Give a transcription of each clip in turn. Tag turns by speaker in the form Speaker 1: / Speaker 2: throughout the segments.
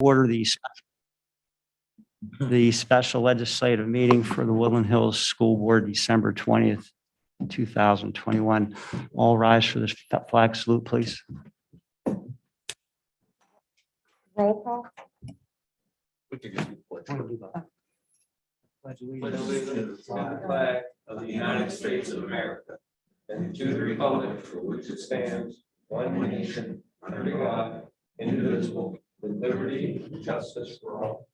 Speaker 1: Order the special legislative meeting for the Woodland Hills School Board, December 20th, 2021. All rise for this flag salute, please.
Speaker 2: Roll call.
Speaker 3: We could just do the pledge.
Speaker 1: Pledge
Speaker 3: Pledge allegiance to the flag of the United States of America and to the republic for which it stands, one nation, under God, indivisible, with liberty and justice for all.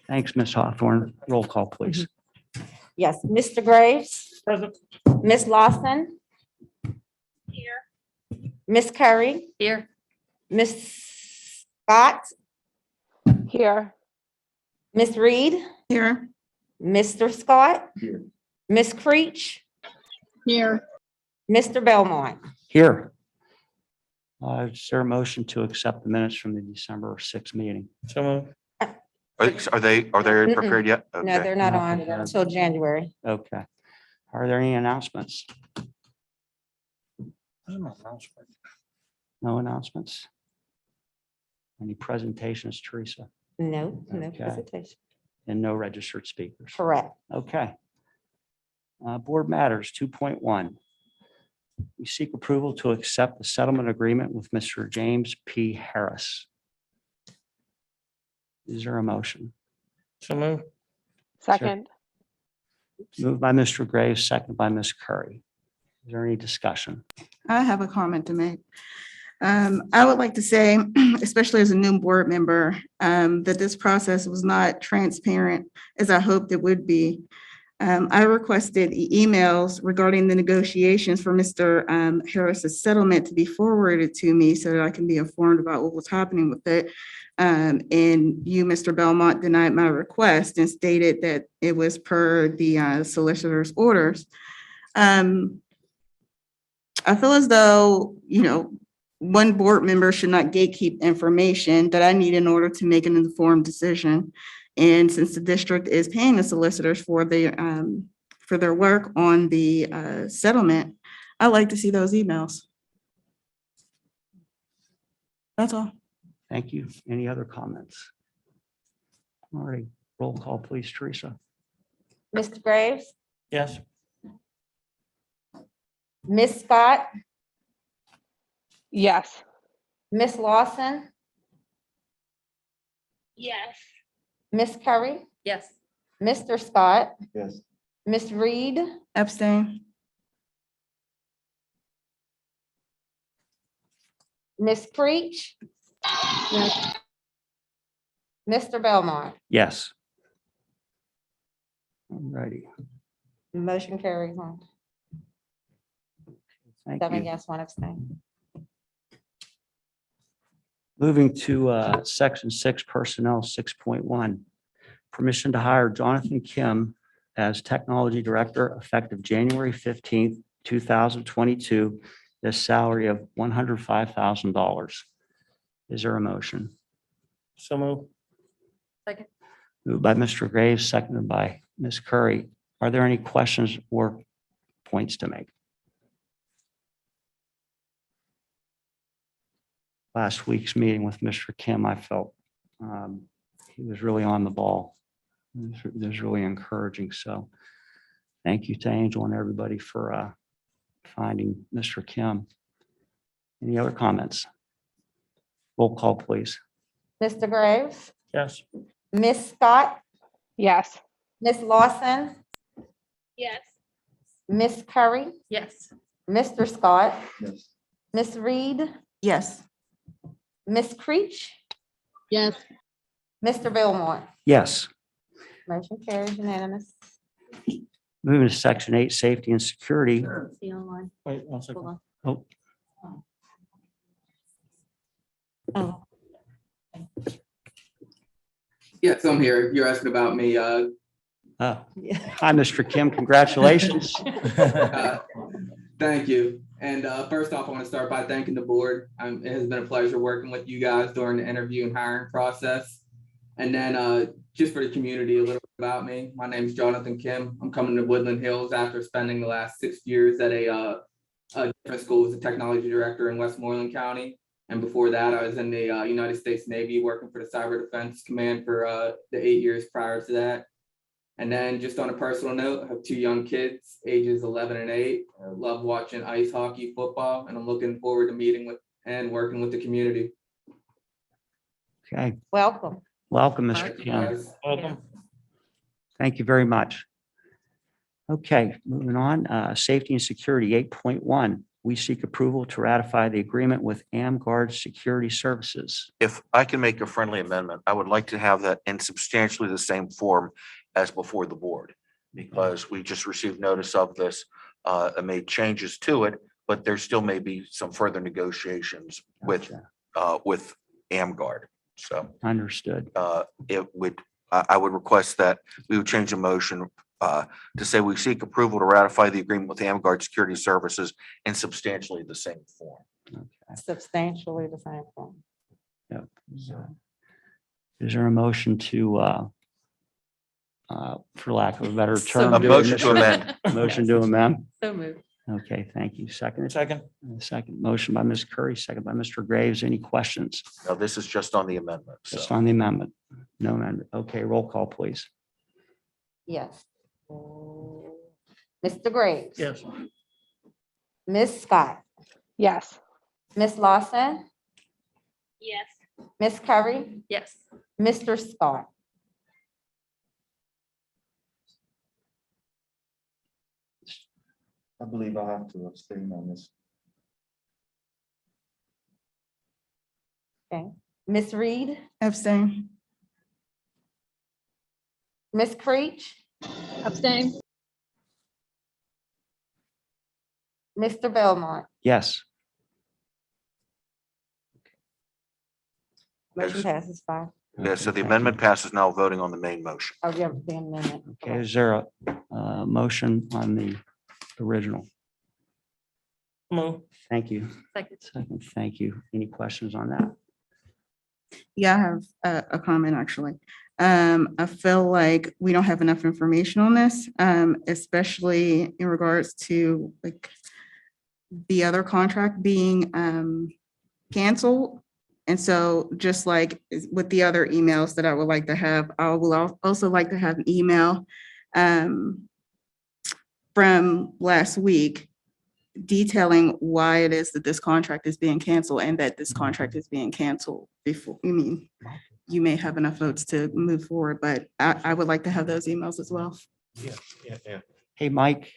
Speaker 1: Thanks, Ms. Hawthorne. Roll call, please.
Speaker 2: Yes, Mr. Graves.
Speaker 1: Present.
Speaker 2: Ms. Lawson.
Speaker 4: Here.
Speaker 2: Ms. Curry.
Speaker 4: Here.
Speaker 2: Ms. Scott.
Speaker 4: Here.
Speaker 2: Ms. Reed.
Speaker 4: Here.
Speaker 2: Mr. Scott.
Speaker 3: Here.
Speaker 2: Ms. Creech.
Speaker 4: Here.
Speaker 2: Mr. Belmont.
Speaker 1: Here. Is there a motion to accept the minutes from the December 6th meeting?
Speaker 5: Are they prepared yet?
Speaker 2: No,
Speaker 5: Okay.
Speaker 2: they're not
Speaker 1: Not
Speaker 2: on
Speaker 1: prepared.
Speaker 2: until January.
Speaker 1: Okay. Are there any announcements? No announcements? Any presentations, Teresa?
Speaker 2: No, no
Speaker 1: Okay.
Speaker 2: presentation.
Speaker 1: And no registered speakers?
Speaker 2: Correct.
Speaker 1: Okay. Board matters 2.1. We seek approval to accept the settlement agreement with Mr. James P. Harris. Is there a motion?
Speaker 4: Second.
Speaker 1: Moved by Mr. Graves, seconded by Ms. Curry. Is there any discussion?
Speaker 6: I have a comment to make. I would like to say, especially as a new board member, that this process was not transparent as I hoped it would be. I requested emails regarding the negotiations for Mr. Harris's settlement to be forwarded to me so that I can be informed about what was happening with it. And you, Mr. Belmont, denied my request and stated that it was per the solicitor's orders. I feel as though, one board member should not gatekeep information that I need in order to make an informed decision. And since the district is paying the solicitors for their work on the settlement, I'd like to see those emails. That's all.
Speaker 1: Thank you. Any other comments? All right, roll call, please, Teresa.
Speaker 2: Mr. Graves.
Speaker 1: Yes.
Speaker 2: Ms. Scott.
Speaker 4: Yes.
Speaker 2: Ms. Lawson.
Speaker 4: Yes.
Speaker 2: Ms. Curry.
Speaker 4: Yes.
Speaker 2: Mr. Scott.
Speaker 3: Yes.
Speaker 2: Ms. Reed.
Speaker 6: Abstain.
Speaker 2: Ms. Creech. Mr. Belmont.
Speaker 1: Yes. All righty,
Speaker 2: Motion carries on.
Speaker 1: thank
Speaker 2: 7
Speaker 1: you.
Speaker 2: yes, 1 abstain.
Speaker 1: Moving to section 6 personnel 6.1. Permission to hire Jonathan Kim as technology director effective January 15th, 2022, the salary of $105,000. Is there a motion?
Speaker 7: So move.
Speaker 4: Second.
Speaker 1: Moved by Mr. Graves, seconded by Ms. Curry. Are there any questions or points to make? Last week's meeting with Mr. Kim, I felt he was really on the ball. It was really encouraging. So thank you to Angel and everybody for finding Mr. Kim. Any other comments? Roll call, please.
Speaker 2: Mr. Graves.
Speaker 7: Yes.
Speaker 2: Ms. Scott.
Speaker 4: Yes.
Speaker 2: Ms. Lawson.
Speaker 4: Yes.
Speaker 2: Ms. Curry.
Speaker 4: Yes.
Speaker 2: Mr. Scott.
Speaker 3: Yes.
Speaker 2: Ms. Reed.
Speaker 6: Yes.
Speaker 2: Ms. Creech.
Speaker 4: Yes.
Speaker 2: Mr. Belmont.
Speaker 1: Yes.
Speaker 2: Motion carries unanimous.
Speaker 1: Moving to section 8, safety and security.
Speaker 4: See you online.
Speaker 7: Wait 1 second.
Speaker 4: Hold
Speaker 1: Oh,
Speaker 4: on.
Speaker 2: Oh,
Speaker 8: Yes, I'm here. You're asking about me.
Speaker 1: oh.
Speaker 2: yeah.
Speaker 1: Hi, Mr. Kim. Congratulations.
Speaker 8: Thank you. And first off, I want to start by thanking the board. It has been a pleasure working with you guys during the interview and hiring process. And then just for the community, a little bit about me. My name is Jonathan Kim. I'm coming to Woodland Hills after spending the last 6 years at a different school as a technology director in Westmoreland County. And before that, I was in the United States Navy working for the Cyber Defense Command for the 8 years prior to that. And then just on a personal note, I have 2 young kids, ages 11 and 8. I love watching ice hockey, football, and I'm looking forward to meeting with and working with the community.
Speaker 1: Okay,
Speaker 2: Welcome.
Speaker 1: welcome, Mr.
Speaker 8: Thank you,
Speaker 1: Kim.
Speaker 8: guys.
Speaker 4: Welcome.
Speaker 1: Thank you very much. Okay, moving on, safety and security, 8.1. We seek approval to ratify the agreement with AmGuard Security Services.
Speaker 5: If I can make a friendly amendment, I would like to have that in substantially the same form as before the board. Because we just received notice of this, and made changes to it, but there still may be some further negotiations with
Speaker 1: Gotcha.
Speaker 5: AmGuard. So
Speaker 1: Understood.
Speaker 5: I would request that we would change the motion to say we seek approval to ratify the agreement with AmGuard Security Services in substantially the same form.
Speaker 2: Substantially the same thing.
Speaker 1: Yep. Is there a motion to, for lack of a better term?
Speaker 5: A
Speaker 1: do
Speaker 5: motion to
Speaker 1: Mr.
Speaker 5: amend.
Speaker 1: Motion to amend.
Speaker 4: So moved.
Speaker 1: Okay, thank you. Second.
Speaker 7: Second.
Speaker 1: Second motion by Ms. Curry, second by Mr. Graves. Any questions?
Speaker 5: Now, this is just on the amendment. So
Speaker 1: Just on the amendment? No amendment. Okay, roll call, please.
Speaker 2: Yes. Mr. Graves.
Speaker 7: Yes.
Speaker 2: Ms. Scott,
Speaker 4: Yes.
Speaker 2: Ms. Lawson,
Speaker 4: Yes.
Speaker 2: Ms. Curry,
Speaker 4: Yes.
Speaker 2: Mr. Scott.
Speaker 9: I believe I have to abstain on this.
Speaker 2: Okay. Ms. Reed,
Speaker 6: Abstain.
Speaker 2: Ms. Creech,
Speaker 4: Abstain.
Speaker 2: Mr. Belmont.
Speaker 1: Yes.
Speaker 2: Motion
Speaker 5: Yes.
Speaker 2: passes 5.
Speaker 5: Yeah, so the amendment passes, now voting on the main motion.
Speaker 2: Oh, yeah, the amendment.
Speaker 1: Okay, is there a motion on the original?
Speaker 7: Move.
Speaker 1: Thank you.
Speaker 4: Second.
Speaker 1: Second, thank you. Any questions on that?
Speaker 6: Yeah, I have a comment, actually. I feel like we don't have enough information on this, especially in regards to like the other contract being canceled. And so just like with the other emails that I would like to have, I will also like to have an email from last week detailing why it is that this contract is being canceled and that this contract is being canceled before, you may have enough votes to move forward, but I would like to have those emails as well.
Speaker 9: Yeah.
Speaker 1: Hey, Mike,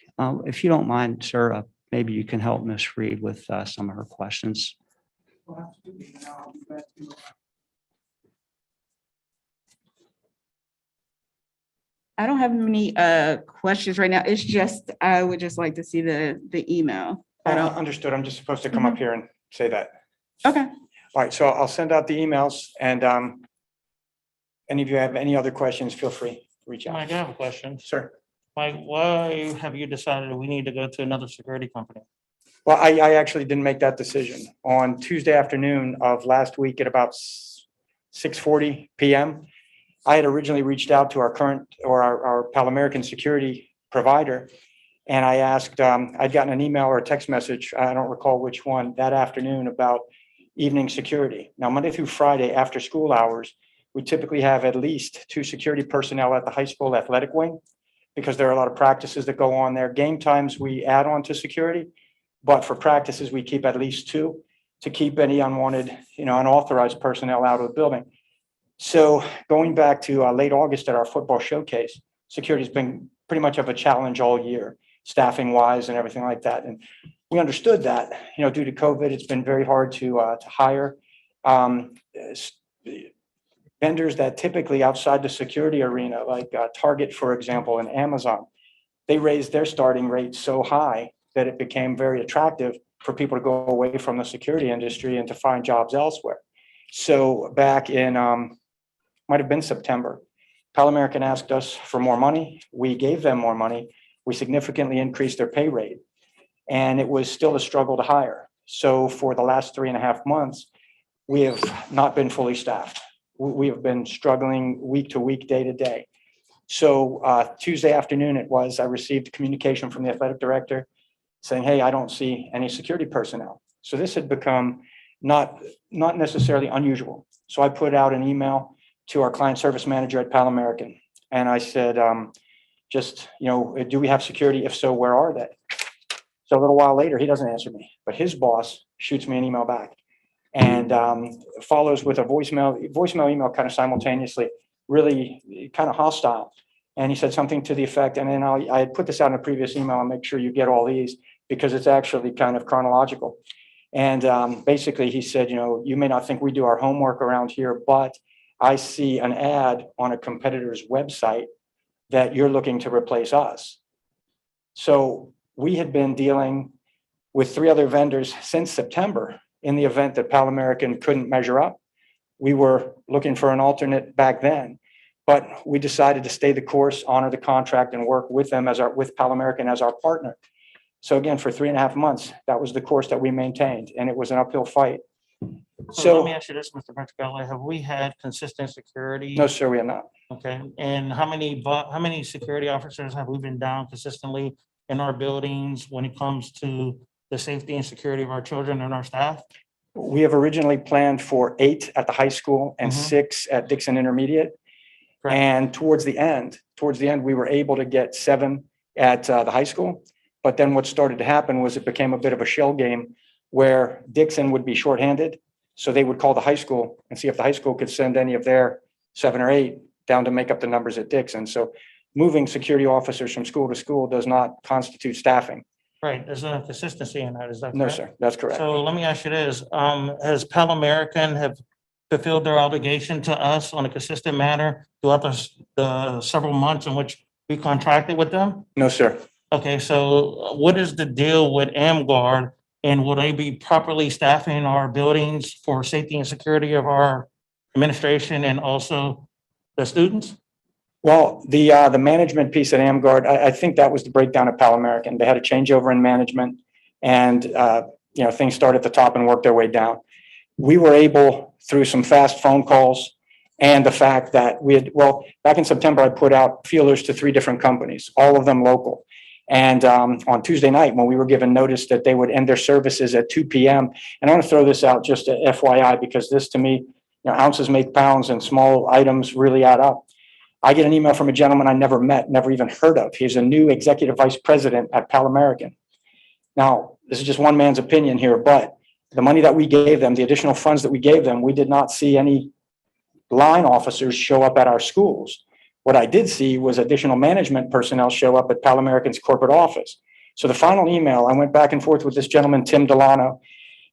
Speaker 1: if you don't mind, sir, maybe you can help Ms. Reed with some of her questions.
Speaker 6: I don't have any questions right now. It's just, I would just like to see the email. I don't,
Speaker 7: Understood. I'm just supposed to come up here and say that.
Speaker 6: okay.
Speaker 7: All right, so I'll send out the emails and any of you have any other questions, feel free, to reach out.
Speaker 10: Mike, I have a question.
Speaker 7: Sir.
Speaker 10: Mike, why have you decided that we need to go to another security company?
Speaker 7: Well, I actually didn't make that decision. On Tuesday afternoon of last week at about 6:40 PM, I had originally reached out to our current or our Pal American security provider. And I asked, I'd gotten an email or a text message, I don't recall which one, that afternoon about evening security. Now, Monday through Friday, after school hours, we typically have at least 2 security personnel at the high school athletic wing because there are a lot of practices that go on there. Game times, we add on to security, but for practices, we keep at least 2 to keep any unwanted, unauthorized personnel out of the building. So going back to late August at our football showcase, security has been pretty much of a challenge all year, staffing wise and everything like that. And we understood that, due to COVID, it's been very hard to hire vendors that typically outside the security arena, like Target, for example, and Amazon. They raised their starting rate so high that it became very attractive for people to go away from the security industry and to find jobs elsewhere. So back in, might have been September, Pal American asked us for more money. We gave them more money. We significantly increased their pay rate, and it was still a struggle to hire. So for the last 3.5 months, we have not been fully staffed. We have been struggling week to week, day to day. So Tuesday afternoon I received communication from the athletic director saying, hey, I don't see any security personnel. So this had become not necessarily unusual. So I put out an email to our client service manager at Pal American. And I said, do we have security? If so, where are they? So a little while later, he doesn't answer me, but his boss shoots me an email back and follows with a voicemail email kind of simultaneously, really kind of hostile. And he said something to the effect, and then I had put this out in a previous email, and make sure you get all these because it's actually kind of chronological. And basically he said, you may not think we do our homework around here, but I see an ad on a competitor's website that you're looking to replace us. So we had been dealing with 3 other vendors since September in the event that Pal American couldn't measure up. We were looking for an alternate back then, but we decided to stay the course, honor the contract, and work with them with Pal American as our partner. So again, for 3.5 months, that was the course that we maintained, and it was an uphill fight.
Speaker 10: So let me ask you this, Mr. Petrocelli, have we had consistent security?
Speaker 7: No, sir, we are not.
Speaker 10: Okay, and how many security officers have we been down consistently in our buildings when it comes to the safety and security of our children and our staff?
Speaker 7: We have originally planned for 8 at the high school and 6 at Dixon Intermediate.
Speaker 10: Correct.
Speaker 7: And towards the end, we were able to get 7 at the high school. But then what started to happen was it became a bit of a shell game where Dixon would be shorthanded. So they would call the high school and see if the high school could send any of their 7 or 8 down to make up the numbers at Dixon. So moving security officers from school to school does not constitute staffing.
Speaker 10: Right, there's no consistency in that, is that correct?
Speaker 7: No, sir, that's correct.
Speaker 10: So let me ask you this, has Pal American have fulfilled their obligation to us on a consistent manner throughout the several months in which we contracted with them?
Speaker 7: No, sir.
Speaker 10: Okay, so what is the deal with AmGuard, and will they be properly staffing our buildings for safety and security of our administration and also the students?
Speaker 7: Well, the management piece at AmGuard, I think that was the breakdown at Pal American. They had a changeover in management, and things started at the top and worked their way down. We were able, through some fast phone calls and the fact that back in September, I put out feelers to 3 different companies, all of them local. And on Tuesday night, when we were given notice that they would end their services at 2 p.m., and I want to throw this out just to FYI, because this to me, ounces make pounds and small items really add up. I get an email from a gentleman I never met, never even heard of. He's a new executive vice president at Pal American. Now, this is just one man's opinion here, but the money that we gave them, the additional funds that we gave them, we did not see any line officers show up at our schools. What I did see was additional management personnel show up at Pal American's corporate office. So the final email, I went back and forth with this gentleman, Tim Delano.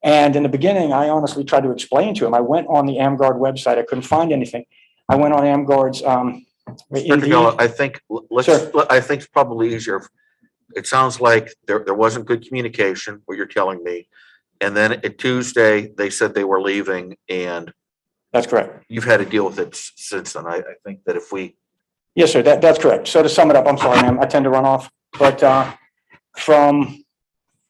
Speaker 7: And in the beginning, I honestly tried to explain to him. I went on the AmGuard website. I couldn't find anything. I went on AmGuard's
Speaker 5: I think it's probably easier. It sounds like there wasn't good communication, what you're telling me. And then at Tuesday, they said they were leaving, and
Speaker 7: That's correct.
Speaker 5: you've had to deal with it since then. I think that if we,
Speaker 7: Yes, sir, that's correct. So to sum it up, I'm sorry, ma'am, I tend to run off, but from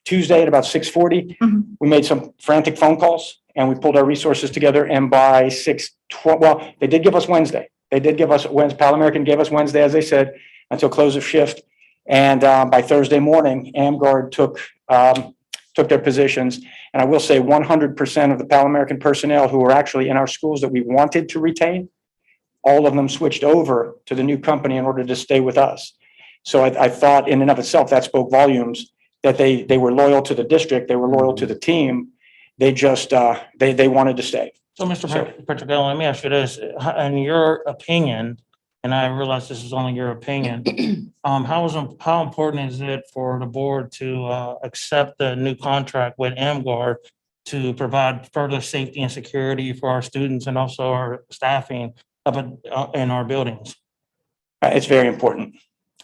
Speaker 7: Tuesday at about 6:40, we made some frantic phone calls and we pulled our resources together, and by 6:12, they did give us Wednesday. Pal American gave us Wednesday, as they said, until close of shift. And by Thursday morning, AmGuard took their positions. And I will say 100% of the Pal American personnel who were actually in our schools that we wanted to retain, all of them switched over to the new company in order to stay with us. So I thought in and of itself, that spoke volumes that they were loyal to the district. They were loyal to the team. They just, they wanted to stay.
Speaker 10: So Mr. Petrocelli, let me ask you this, in your opinion, and I realize this is only your opinion, how important is it for the board to accept the new contract with AmGuard to provide further safety and security for our students and also our staffing up in our buildings?
Speaker 7: It's very important.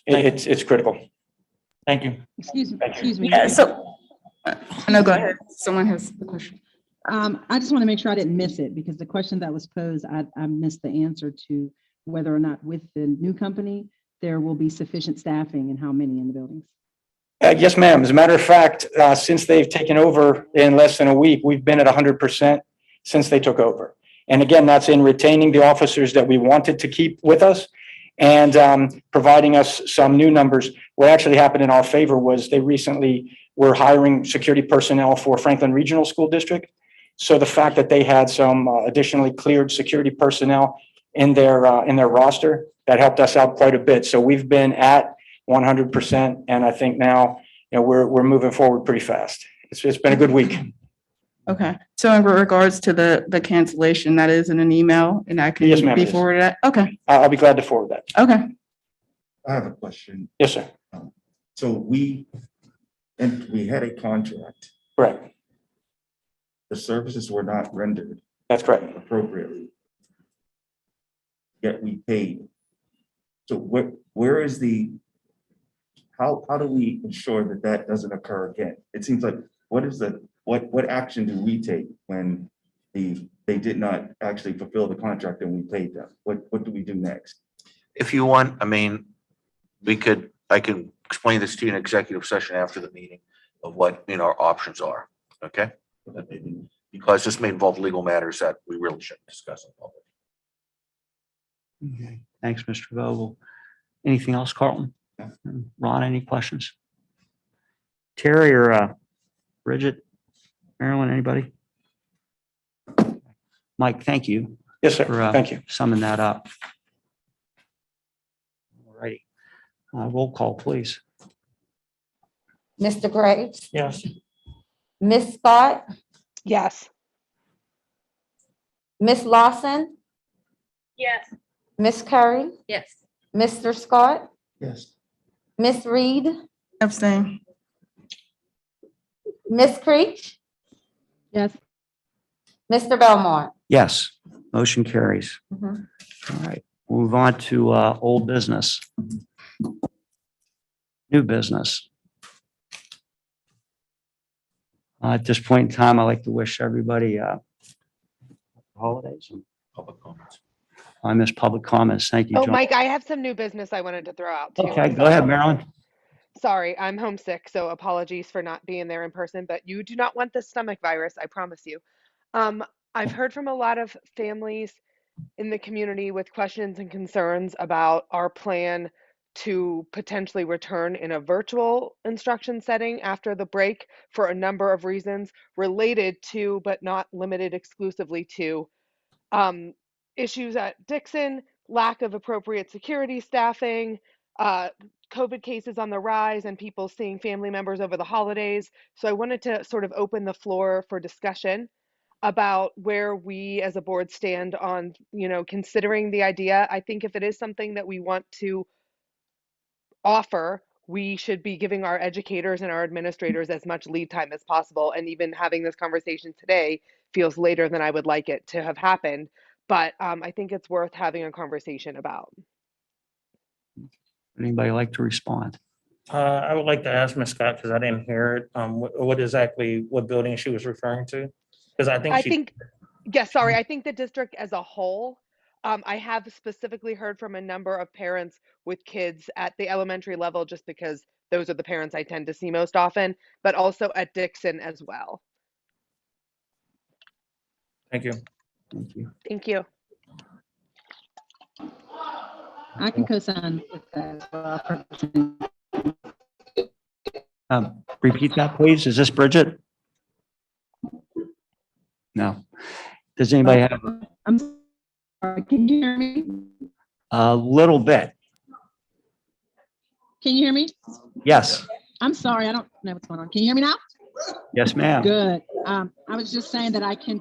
Speaker 7: It's critical.
Speaker 10: Thank you.
Speaker 4: Excuse me.
Speaker 6: Yeah, so, no, go ahead. Someone has the question.
Speaker 11: I just want to make sure I didn't miss it, because the question that was posed, I missed the answer to whether or not with the new company, there will be sufficient staffing and how many in the buildings.
Speaker 7: Yes, ma'am. As a matter of fact, since they've taken over in less than a week, we've been at 100% since they took over. And again, that's in retaining the officers that we wanted to keep with us and providing us some new numbers. What actually happened in our favor was they recently were hiring security personnel for Franklin Regional School District. So the fact that they had some additionally cleared security personnel in their roster, that helped us out quite a bit. So we've been at 100%, and I think now, we're moving forward pretty fast. It's been a good week.
Speaker 6: Okay, so in regards to the cancellation, that is in an email and I can
Speaker 7: Yes, ma'am, it
Speaker 6: be
Speaker 7: is.
Speaker 6: forwarded at, okay,
Speaker 7: I'll be glad to forward that.
Speaker 6: okay.
Speaker 9: I have a question.
Speaker 7: Yes, sir.
Speaker 9: So we had a contract.
Speaker 7: Correct.
Speaker 9: The services were not rendered
Speaker 7: That's correct.
Speaker 9: appropriately. Yet we paid. So where is how do we ensure that that doesn't occur again? It seems like, what action do we take when they did not actually fulfill the contract and we paid them? What do we do next?
Speaker 5: If you want, I mean, I can explain this to you in executive session after the meeting of what, our options are, okay? Because this may involve legal matters that we really shouldn't discuss in public.
Speaker 1: Okay. Thanks, Mr. Vogel. Anything else, Carlton? Ron, any questions? Terry or Bridget, Marilyn, anybody? Mike, thank you
Speaker 7: Yes, sir.
Speaker 1: for
Speaker 7: Thank you.
Speaker 1: summing that up. All righty. Roll call, please.
Speaker 2: Mr. Graves,
Speaker 10: Yes.
Speaker 2: Ms. Scott,
Speaker 4: Yes.
Speaker 2: Ms. Lawson,
Speaker 4: Yes.
Speaker 2: Ms. Curry,
Speaker 4: Yes.
Speaker 2: Mr. Scott,
Speaker 9: Yes.
Speaker 2: Ms. Reed,
Speaker 6: Abstain.
Speaker 2: Ms. Creech,
Speaker 11: Yes.
Speaker 2: Mr. Belmont.
Speaker 1: Yes, motion carries.
Speaker 2: Mhm.
Speaker 1: All right, move on to old business. New business. At this point in time, I'd like to wish everybody holidays.
Speaker 5: Public comments.
Speaker 1: I miss public comments. Thank you,
Speaker 12: Oh,
Speaker 1: John.
Speaker 12: Mike, I have some new business I wanted to throw out too.
Speaker 1: Okay, go ahead, Marilyn.
Speaker 12: Sorry, I'm homesick, so apologies for not being there in person, but you do not want the stomach virus, I promise you. I've heard from a lot of families in the community with questions and concerns about our plan to potentially return in a virtual instruction setting after the break for a number of reasons related to, but not limited exclusively to, issues at Dixon, lack of appropriate security staffing, COVID cases on the rise, and people seeing family members over the holidays. So I wanted to sort of open the floor for discussion about where we as a board stand on, considering the idea. I think if it is something that we want to offer, we should be giving our educators and our administrators as much lead time as possible. And even having this conversation today feels later than I would like it to have happened. But I think it's worth having a conversation about.
Speaker 1: Anybody like to respond?
Speaker 10: I would like to ask Ms. Scott, because I didn't hear it, what building she was referring to? Because I think
Speaker 12: I think the district as a whole. I have specifically heard from a number of parents with kids at the elementary level, just because those are the parents I tend to see most often, but also at Dixon as well.
Speaker 10: Thank you.
Speaker 1: Thank you.
Speaker 12: Thank you.
Speaker 11: I can co-sign with that as well.
Speaker 1: Repeat that, please. Is this Bridget? No. Does anybody have
Speaker 11: I'm sorry, can you hear me?
Speaker 1: a little bit?
Speaker 11: Can you hear me?
Speaker 1: Yes.
Speaker 11: I'm sorry, I don't know what's going on. Can you hear me now?
Speaker 1: Yes, ma'am.
Speaker 11: Good. I was just saying that I can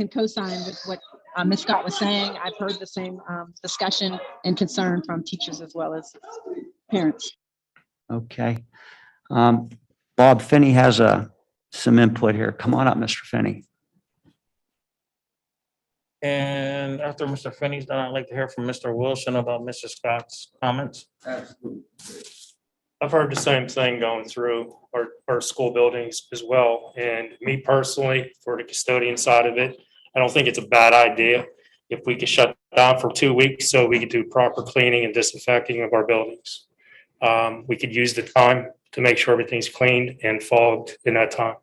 Speaker 11: co-sign with what Ms. Scott was saying. I've heard the same discussion and concern from teachers as well as parents.
Speaker 1: Okay. Bob Finney has some input here. Come on up, Mr. Finney.
Speaker 10: And after Mr. Finney's done, I'd like to hear from Mr. Wilson about Mr. Scott's comments.
Speaker 13: I've heard the same thing going through our school buildings as well. And me personally, for the custodian side of it, I don't think it's a bad idea if we could shut down for 2 weeks so we could do proper cleaning and disinfecting of our buildings. We could use the time to make sure everything's cleaned and fogged in that time.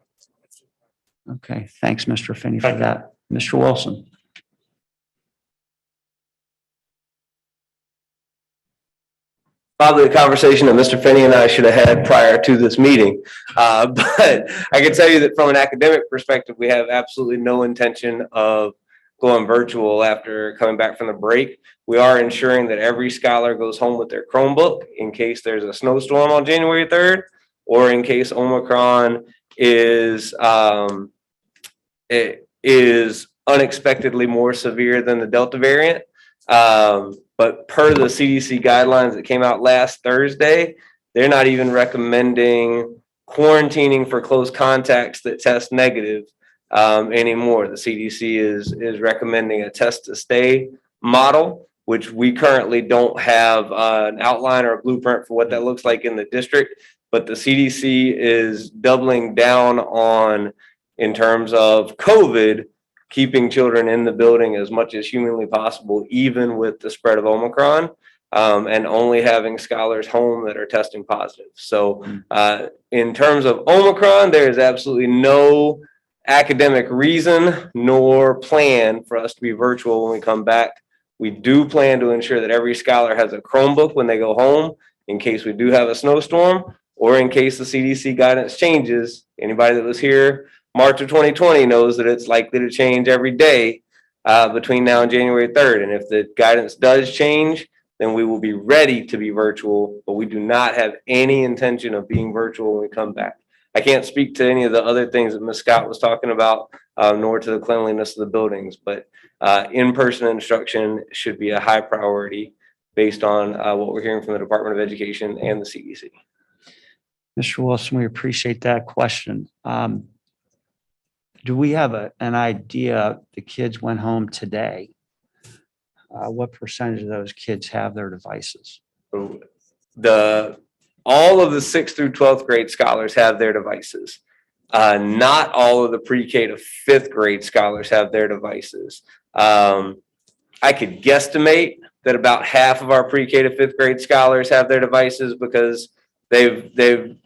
Speaker 1: Okay. Thanks, Mr. Finney, for
Speaker 13: Thank you.
Speaker 1: that. Mr. Wilson.
Speaker 3: probably a conversation that Mr. Finney and I should have had prior to this meeting. But I can tell you that from an academic perspective, we have absolutely no intention of going virtual after coming back from the break. We are ensuring that every scholar goes home with their Chromebook in case there's a snowstorm on January 3rd, or in case Omicron is it is unexpectedly more severe than the Delta variant. But per the CDC guidelines that came out last Thursday, they're not even recommending quarantining for close contacts that test negative anymore. The CDC is recommending a test to stay model, which we currently don't have an outline or a blueprint for what that looks like in the district. But the CDC is doubling down on, in terms of COVID, keeping children in the building as much as humanly possible, even with the spread of Omicron, and only having scholars home that are testing positive. So in terms of Omicron, there is absolutely no academic reason nor plan for us to be virtual when we come back. We do plan to ensure that every scholar has a Chromebook when they go home in case we do have a snowstorm, or in case the CDC guidance changes. Anybody that was here March of 2020 knows that it's likely to change every day between now and January 3rd. And if the guidance does change, then we will be ready to be virtual, but we do not have any intention of being virtual when we come back. I can't speak to any of the other things that Ms. Scott was talking about, nor to the cleanliness of the buildings, but in-person instruction should be a high priority based on what we're hearing from the Department of Education and the CDC.
Speaker 1: Mr. Wilson, we appreciate that question. Do we have an idea, the kids went home today, what percentage of those kids have their devices?
Speaker 3: All of the 6th through 12th grade scholars have their devices. Not all of the pre-K to 5th grade scholars have their devices. I could guesstimate that about half of our pre-K to 5th grade scholars have their devices because they've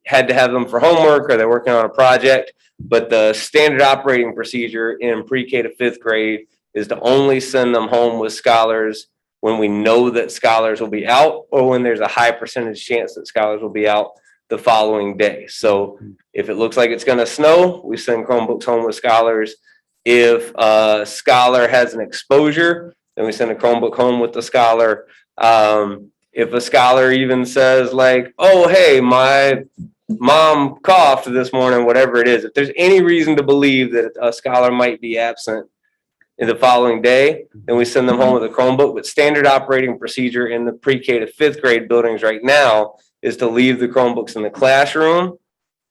Speaker 3: had to have them for homework or they're working on a project. But the standard operating procedure in pre-K to 5th grade is to only send them home with scholars when we know that scholars will be out, or when there's a high percentage chance that scholars will be out the following day. So if it looks like it's going to snow, we send Chromebooks home with scholars. If a scholar has an exposure, then we send a Chromebook home with the scholar. If a scholar even says like, oh, hey, my mom coughed this morning, whatever it is, if there's any reason to believe that a scholar might be absent in the following day, then we send them home with a Chromebook. But standard operating procedure in the pre-K to 5th grade buildings right now is to leave the Chromebooks in the classroom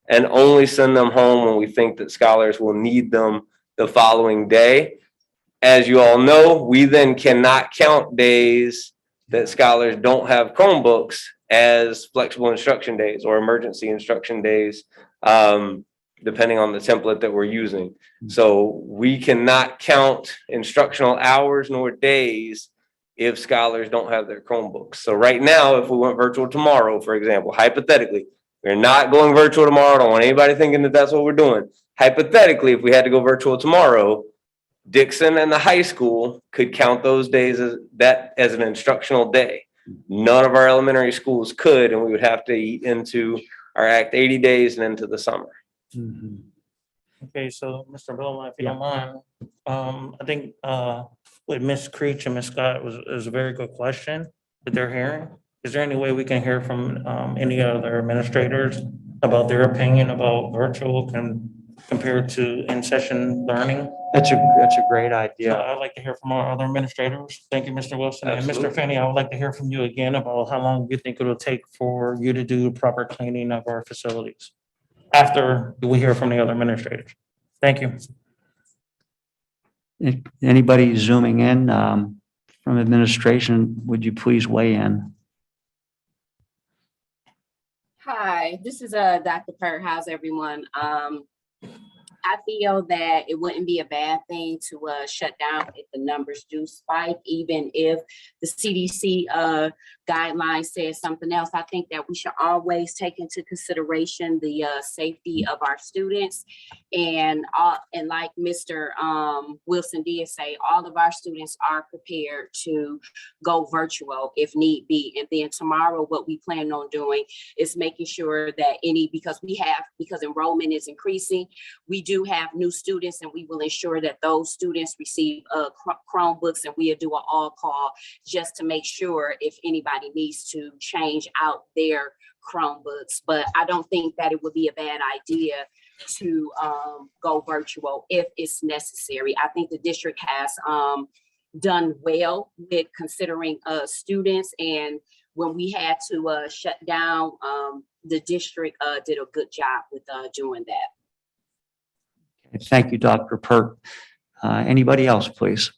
Speaker 3: and only send them home when we think that scholars will need them the following day. As you all know, we then cannot count days that scholars don't have Chromebooks as flexible instruction days or emergency instruction days, depending on the template that we're using. So we cannot count instructional hours nor days if scholars don't have their Chromebooks. So right now, if we went virtual tomorrow, for example, hypothetically, we're not going virtual tomorrow. I don't want anybody thinking that that's what we're doing. Hypothetically, if we had to go virtual tomorrow, Dixon and the high school could count those days as an instructional day. None of our elementary schools could, and we would have to eat into our Act 80 days and into the summer.
Speaker 10: Okay, so Mr. Bellman, if you don't mind, I think with Ms. Creech and Ms. Scott was a very good question that they're hearing. Is there any way we can hear from any other administrators about their opinion about virtual compared to in-session learning?
Speaker 1: That's a great
Speaker 10: Yeah,
Speaker 1: idea.
Speaker 10: I'd like to hear from our other administrators. Thank you, Mr. Wilson. And
Speaker 3: Absolutely.
Speaker 10: Mr. Finney, I would like to hear from you again about how long you think it'll take for you to do proper cleaning of our facilities after we hear from the other administrators. Thank you.
Speaker 1: Anybody zooming in from administration, would you please weigh in?
Speaker 14: Hi, this is Dr. Peart. How's everyone? I feel that it wouldn't be a bad thing to shut down if the numbers do spike, even if the CDC guidelines says something else. I think that we should always take into consideration the safety of our students. And like Mr. Wilson did say, all of our students are prepared to go virtual if need be. And then tomorrow, what we plan on doing is making sure that because enrollment is increasing, we do have new students, and we will ensure that those students receive Chromebooks, and we'll do an all call just to make sure if anybody needs to change out their Chromebooks. But I don't think that it would be a bad idea to go virtual if it's necessary. I think the district has done well with considering students, and when we had to shut down, the district did a good job with doing that.
Speaker 1: Thank you, Dr. Pert. Anybody else, please?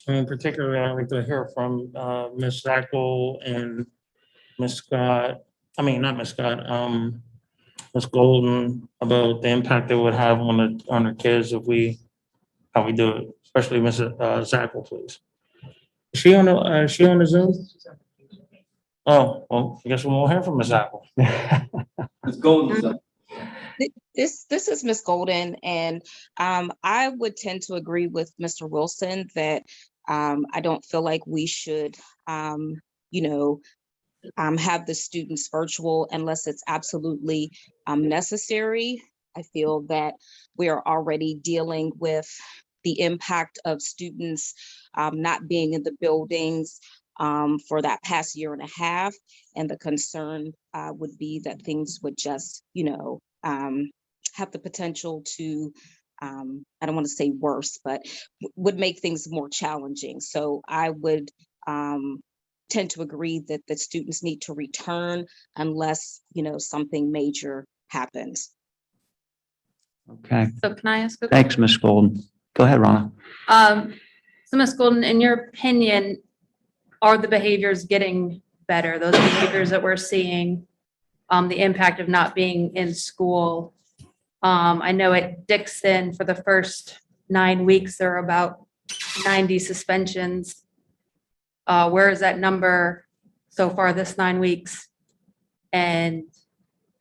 Speaker 10: In particular, I'd like to hear from Ms. Zackel and Ms. Scott, not Ms. Scott, Ms. Golden, about the impact it would have on the kids how we do it, especially Ms. Zackel, please. Is she on the Zoom? Oh, well, I guess we won't hear from Ms. Zackel.
Speaker 3: Ms. Golden.
Speaker 15: This is Ms. Golden, and I would tend to agree with Mr. Wilson that I don't feel like we should, have the students virtual unless it's absolutely necessary. I feel that we are already dealing with the impact of students not being in the buildings for that past year and a half, and the concern would be that things would just, have the potential to, I don't want to say worse, but would make things more challenging. So I would tend to agree that the students need to return unless, something major happens.
Speaker 1: Okay,
Speaker 16: So can I ask?
Speaker 1: thanks, Ms. Golden. Go ahead, Rana.
Speaker 16: So Ms. Golden, in your opinion, are the behaviors getting better? Those behaviors that we're seeing, the impact of not being in school. I know at Dixon for the first 9 weeks, there are about 90 suspensions. Where is that number so far this 9 weeks? And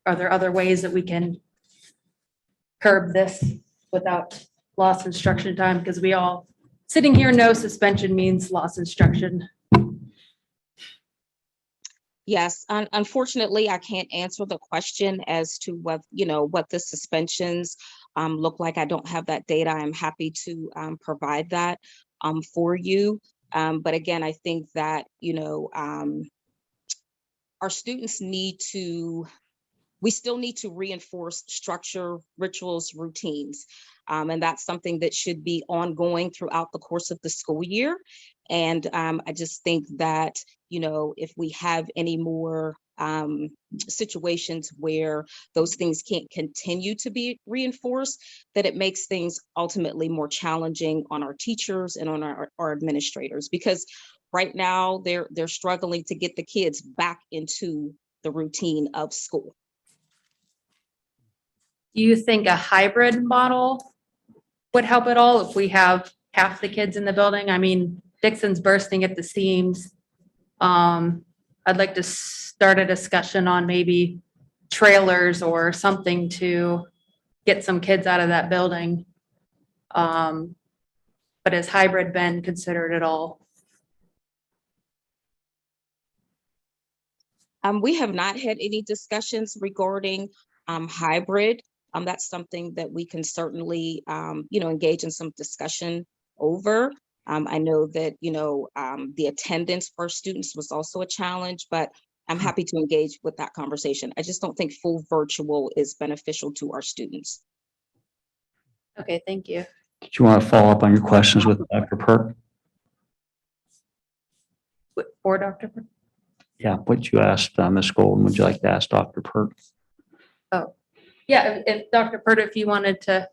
Speaker 16: are there other ways that we can curb this without lost instruction time? Because we all sitting here know suspension means lost instruction.
Speaker 15: Yes, unfortunately, I can't answer the question as to what the suspensions look like. I don't have that data. I'm happy to provide that for you. But again, I think that, our students we still need to reinforce structure, rituals, routines. And that's something that should be ongoing throughout the course of the school year. And I just think that, if we have any more situations where those things can't continue to be reinforced, that it makes things ultimately more challenging on our teachers and on our administrators, because right now they're struggling to get the kids back into the routine of school.
Speaker 16: Do you think a hybrid model would help at all if we have half the kids in the building? I mean, Dixon's bursting at the seams. I'd like to start a discussion on maybe trailers or something to get some kids out of that building. But has hybrid been considered at all?
Speaker 15: We have not had any discussions regarding hybrid. That's something that we can certainly, engage in some discussion over. I know that, the attendance for students was also a challenge, but I'm happy to engage with that conversation. I just don't think full virtual is beneficial to our students.
Speaker 16: Okay, thank you.
Speaker 1: Did you want to follow up on your questions with Dr. Pert?
Speaker 16: For Dr. Pert?
Speaker 1: Yeah, what you asked, Ms. Golden, would you like to ask Dr. Pert?
Speaker 16: Oh, yeah, if Dr. Pert, if you wanted to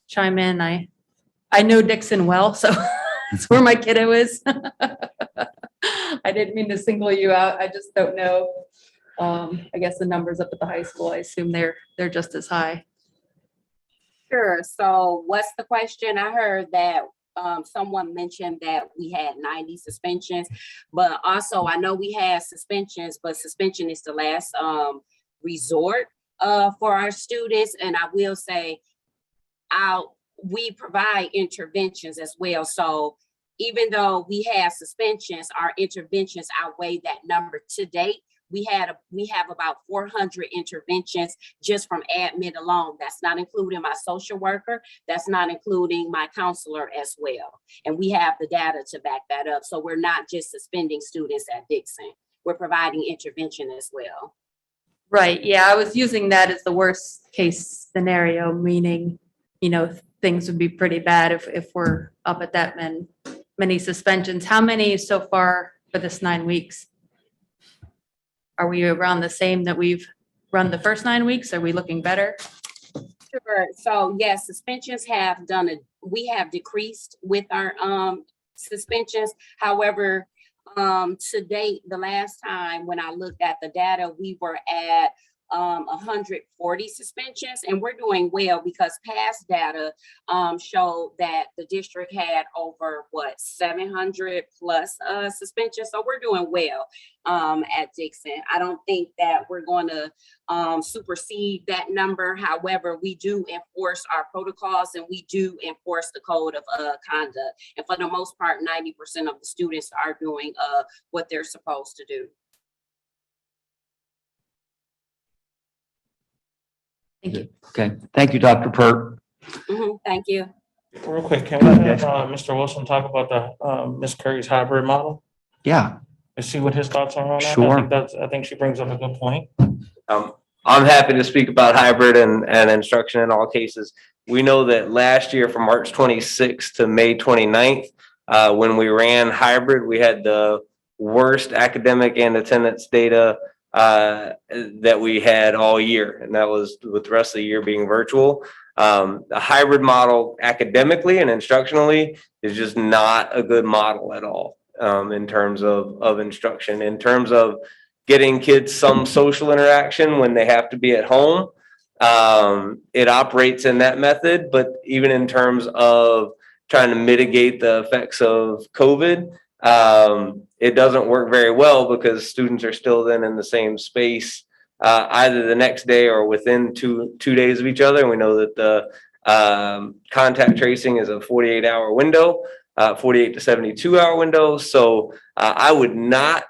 Speaker 16: chime in, I know Dixon well, so that's where my kiddo is. I didn't mean to single you out. I just don't know I guess the numbers up at the high school, I assume they're just as high.
Speaker 14: Sure. So what's the question? I heard that someone mentioned that we had 90 suspensions, but also I know we had suspensions, but suspension is the last resort for our students. And I will say we provide interventions as well. So even though we have suspensions, our interventions outweigh that number to date. We have about 400 interventions just from admin alone. That's not including my social worker. That's not including my counselor as well. And we have the data to back that up. So we're not just suspending students at Dixon. We're providing intervention as well.
Speaker 16: Right, yeah, I was using that as the worst case scenario, meaning, things would be pretty bad if we're up at that many suspensions. How many so far for this 9 weeks? Are we around the same that we've run the first 9 weeks? Are we looking better?
Speaker 14: Sure. So yes, suspensions we have decreased with our suspensions. However, to date, the last time when I looked at the data, we were at 140 suspensions, and we're doing well because past data showed that the district had over 700 plus suspensions. So we're doing well at Dixon. I don't think that we're going to supersede that number. However, we do enforce our protocols and we do enforce the code of conduct. And for the most part, 90% of the students are doing what they're supposed to do.
Speaker 16: Thank you.
Speaker 1: Okay, thank you, Dr. Pert.
Speaker 14: Thank you.
Speaker 10: Real quick, can we have Mr. Wilson talk about the Ms. Curry's hybrid model?
Speaker 1: Yeah,
Speaker 10: And see what his thoughts are on that?
Speaker 1: Sure.
Speaker 10: I think she brings up a good point.
Speaker 3: I'm happy to speak about hybrid and instruction in all cases. We know that last year from March 26th to May 29th, when we ran hybrid, we had the worst academic and attendance data that we had all year. And that was with the rest of the year being virtual. The hybrid model academically and instructionally is just not a good model at all in terms of instruction, in terms of getting kids some social interaction when they have to be at home. It operates in that method, but even in terms of trying to mitigate the effects of COVID, it doesn't work very well because students are still then in the same space either the next day or within two days of each other. And we know that the contact tracing is a 48-hour window, 48 to 72-hour window. So I would not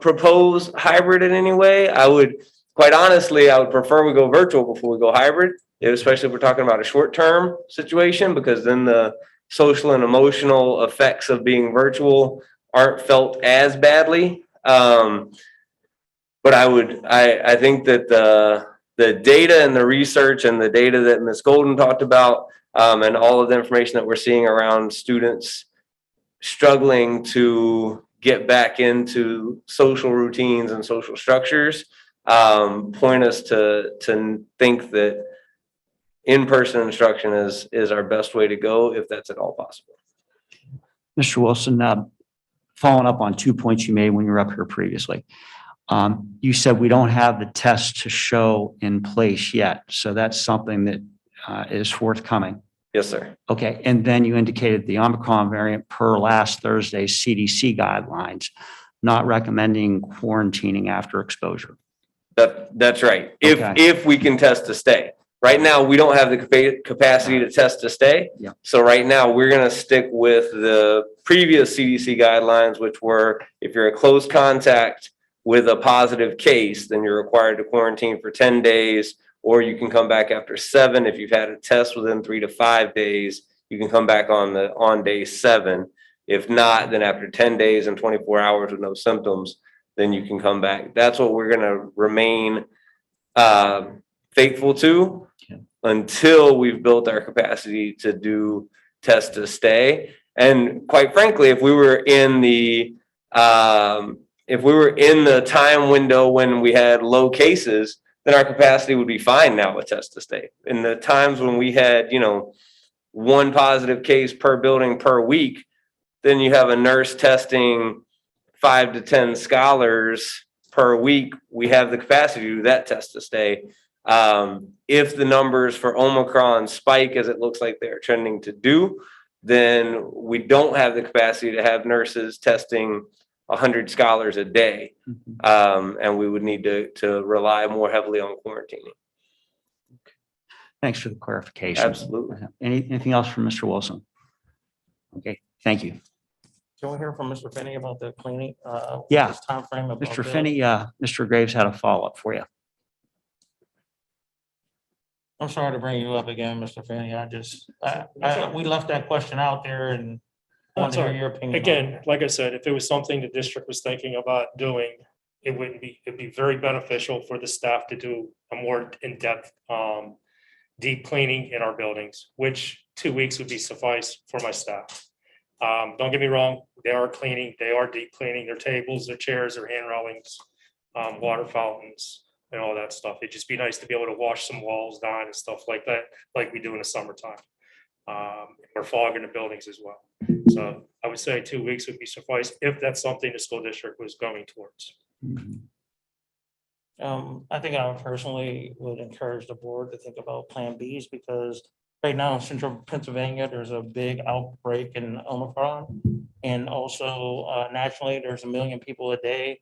Speaker 3: propose hybrid in any way. I would, quite honestly, I would prefer we go virtual before we go hybrid, especially if we're talking about a short-term situation, because then the social and emotional effects of being virtual aren't felt as badly. But I think that the data and the research and the data that Ms. Golden talked about, and all of the information that we're seeing around students struggling to get back into social routines and social structures, point us to think that in-person instruction is our best way to go if that's at all possible.
Speaker 1: Mr. Wilson, following up on 2 points you made when you were up here previously. You said we don't have the test to show in place yet. So that's something that is forthcoming.
Speaker 3: Yes, sir.
Speaker 1: Okay. And then you indicated the Omicron variant per last Thursday's CDC guidelines, not recommending quarantining after exposure.
Speaker 3: That's right.
Speaker 1: Okay.
Speaker 3: If we can test to stay. Right now, we don't have the capacity to test to stay.
Speaker 1: Yeah.
Speaker 3: So right now, we're going to stick with the previous CDC guidelines, which were if you're a close contact with a positive case, then you're required to quarantine for 10 days, or you can come back after 7. If you've had a test within 3 to 5 days, you can come back on day 7. If not, then after 10 days and 24 hours with no symptoms, then you can come back. That's what we're going to remain faithful to until we've built our capacity to do test to stay. And quite frankly, if we were in the time window when we had low cases, then our capacity would be fine now with test to stay. In the times when we had, 1 positive case per building per week, then you have a nurse testing 5 to 10 scholars per week, we have the capacity to do that test to stay. If the numbers for Omicron spike, as it looks like they're trending to do, then we don't have the capacity to have nurses testing 100 scholars a day. And we would need to rely more heavily on quarantining.
Speaker 1: Thanks for the clarification.
Speaker 3: Absolutely.
Speaker 1: Anything else from Mr. Wilson? Okay, thank you.
Speaker 10: Can we hear from Mr. Finney about the cleaning?
Speaker 1: Yeah.
Speaker 10: his timeframe about
Speaker 1: Mr.
Speaker 10: the-
Speaker 1: Finney, Mr. Graves had a follow-up for you.
Speaker 10: I'm sorry to bring you up again, Mr. Finney. We left that question out there and I want to hear your opinion. on it.
Speaker 13: Again, like I said, if it was something the district was thinking about doing, it'd be very beneficial for the staff to do a more in-depth, deep cleaning in our buildings, which 2 weeks would be suffice for my staff. Don't get me wrong, they are cleaning, they are deep cleaning their tables, their chairs, their hand railings, water fountains, and all that stuff. It'd just be nice to be able to wash some walls down and stuff like that, like we do in the summertime. Or fog in the buildings as well. So I would say 2 weeks would be suffice if that's something the school district was going towards.
Speaker 10: I think I personally would encourage the board to think about Plan Bs because right now in central Pennsylvania, there's a big outbreak in Omicron. And also nationally, there's 1 million people a day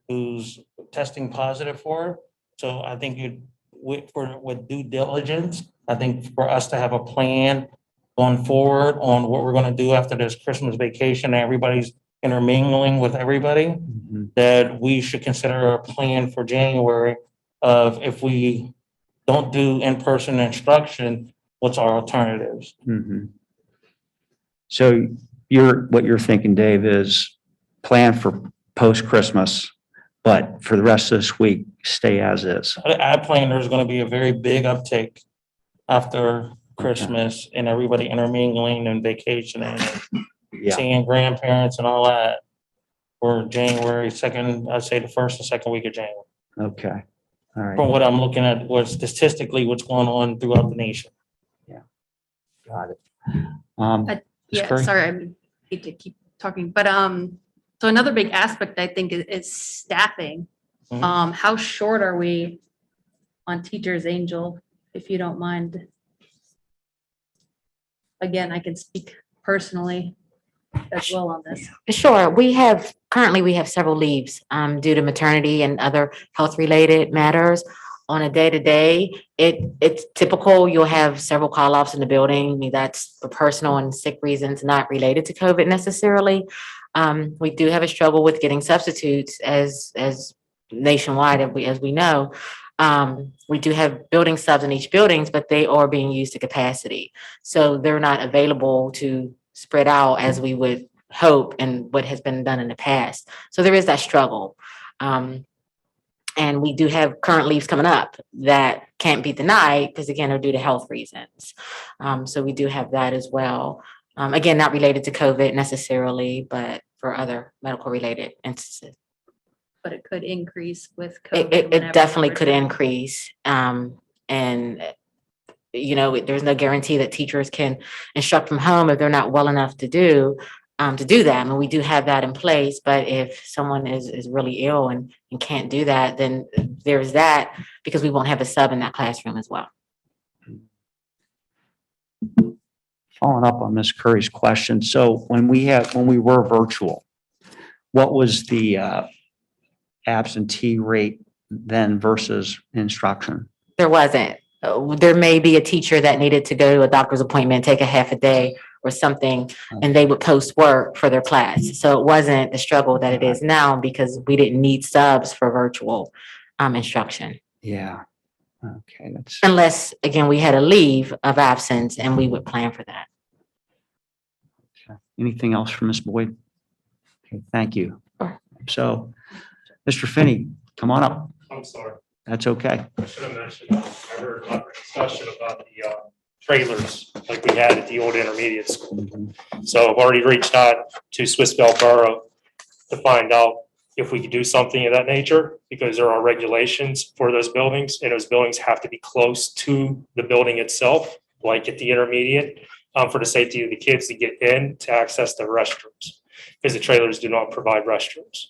Speaker 10: who's testing positive for it. So I think with due diligence, I think for us to have a plan going forward on what we're going to do after this Christmas vacation, everybody's intermingling with everybody, that we should consider a plan for January of if we don't do in-person instruction, what's our alternatives?
Speaker 1: So what you're thinking, Dave, is plan for post-Christmas, but for the rest of this week, stay as is.
Speaker 10: I plan there's going to be a very big uptake after Christmas and everybody intermingling and vacationing and
Speaker 1: Yeah.
Speaker 10: seeing grandparents and all that for January 2nd, I'd say the first and second week of January.
Speaker 1: Okay. All right.
Speaker 10: From what I'm looking at, was statistically what's going on throughout the nation.
Speaker 1: Got it. Ms.
Speaker 16: Yeah,
Speaker 1: Curry?
Speaker 16: sorry, I hate to keep talking, but, so another big aspect I think is staffing.
Speaker 10: Mhm.
Speaker 16: How short are we on teachers, Angel, if you don't mind? Again, I can speak personally as well on this.
Speaker 17: Sure, currently we have several leaves due to maternity and other health-related matters. On a day-to-day, it's typical, you'll have several call-offs in the building. I mean, that's for personal and sick reasons not related to COVID necessarily. We do have a struggle with getting substitutes as nationwide, as we know. We do have building subs in each buildings, but they are being used to capacity. So they're not available to spread out as we would hope and what has been done in the past. So there is that struggle. And we do have current leaves coming up that can't be denied because again, are due to health reasons. So we do have that as well. Again, not related to COVID necessarily, but for other medical related instances.
Speaker 16: But it could increase with COVID.
Speaker 17: It
Speaker 16: whenever
Speaker 17: definitely
Speaker 16: we're
Speaker 17: could
Speaker 16: doing-
Speaker 17: increase. And, you know, there's no guarantee that teachers can instruct from home if they're not well enough to do that. And we do have that in place. But if someone is really ill and can't do that, then there's that because we won't have a sub in that classroom as well.
Speaker 1: Following up on Ms. Curry's question. So when we were virtual, what was the absentee rate then versus instruction?
Speaker 17: There wasn't. There may be a teacher that needed to go to a doctor's appointment, take a half a day or something, and they would post work for their class. So it wasn't the struggle that it is now because we didn't need subs for virtual instruction.
Speaker 1: Yeah. Okay. That's
Speaker 17: Unless, again, we had a leave of absence and we would plan for that.
Speaker 1: okay. Anything else from Ms. Boyd? Okay, thank you.
Speaker 17: Sure.
Speaker 1: So, Mr. Finney, come on up.
Speaker 13: I'm sorry,
Speaker 1: That's okay.
Speaker 13: I should have mentioned, I heard a lot of discussion about the trailers like we had at the old intermediate school. So I've already reached out to Swissvale Borough to find out if we could do something of that nature, because there are regulations for those buildings, and those buildings have to be close to the building itself, like at the intermediate, for the safety of the kids to get in to access the restrooms, because the trailers do not provide restrooms.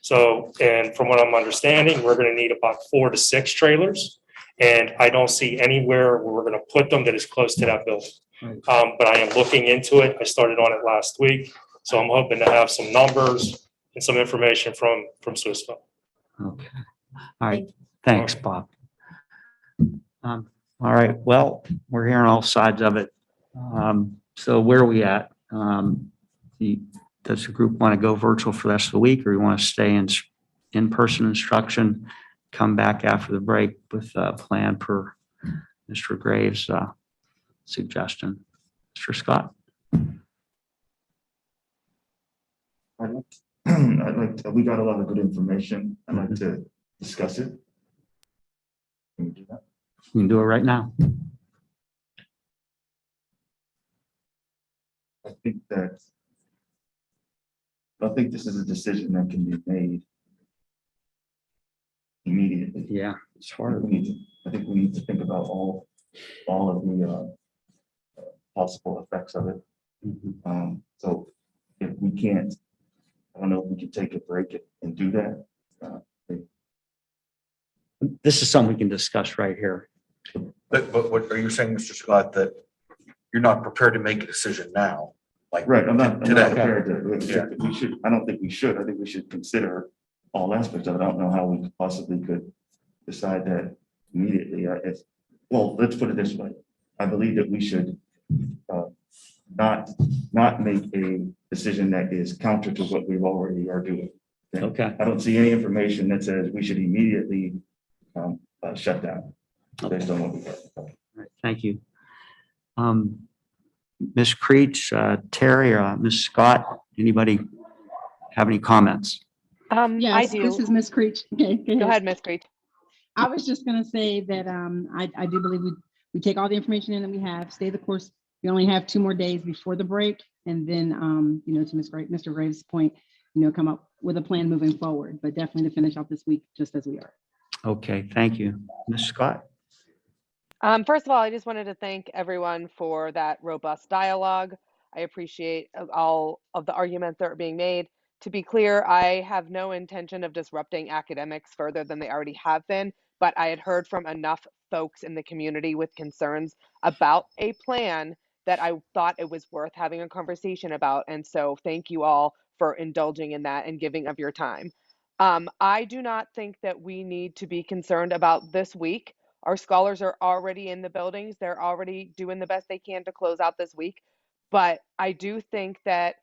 Speaker 13: So, and from what I'm understanding, we're gonna need about 4 to 6 trailers. And I don't see anywhere where we're gonna put them that is close to that building. But I am looking into it. I started on it last week. So I'm hoping to have some numbers and some information from Swissville.
Speaker 1: Okay. All right. Thanks, Bob. All right. Well, we're hearing all sides of it. So where are we at? Does the group want to go virtual for the rest of the week, or you want to stay in-person instruction, come back after the break with a plan per Mr. Graves' suggestion? Mr. Scott?
Speaker 9: We got a lot of good information. I'd like to discuss it. Can we do that?
Speaker 1: We can do it right now.
Speaker 9: I think this is a decision that can be made immediately.
Speaker 1: Yeah, it's hard.
Speaker 9: I think we need to think about all of the possible effects of it. So if we can't, I don't know if we can take a break and do that.
Speaker 1: This is something we can discuss right here.
Speaker 5: But what are you saying, Mr. Scott, that you're not prepared to make a decision now? Like
Speaker 9: Right, I'm not
Speaker 5: today?
Speaker 9: prepared to, we should, I don't think we should, I think we should consider all aspects of it. I don't know how we possibly could decide that immediately. Well, let's put it this way. I believe that we should not make a decision that is counter to what we already are doing.
Speaker 1: Okay.
Speaker 9: I don't see any information that says we should immediately shut down based on what we got.
Speaker 1: All right, thank you. Ms. Creech, Terry, or Ms. Scott, anybody have any comments?
Speaker 12: I
Speaker 11: Yes,
Speaker 12: do.
Speaker 11: this is Ms. Creech. Okay,
Speaker 12: Go ahead, Ms. Creech.
Speaker 11: I was just gonna say that I do believe we take all the information in that we have, stay the course. We only have 2 more days before the break, and then to Mr. Graves' point, come up with a plan moving forward, but definitely to finish out this week just as we are.
Speaker 1: Okay, thank you. Ms. Scott?
Speaker 12: First of all, I just wanted to thank everyone for that robust dialogue. I appreciate all of the arguments that are being made. To be clear, I have no intention of disrupting academics further than they already have been, but I had heard from enough folks in the community with concerns about a plan that I thought it was worth having a conversation about. And so thank you all for indulging in that and giving of your time. I do not think that we need to be concerned about this week. Our scholars are already in the buildings. They're already doing the best they can to close out this week. But I do think that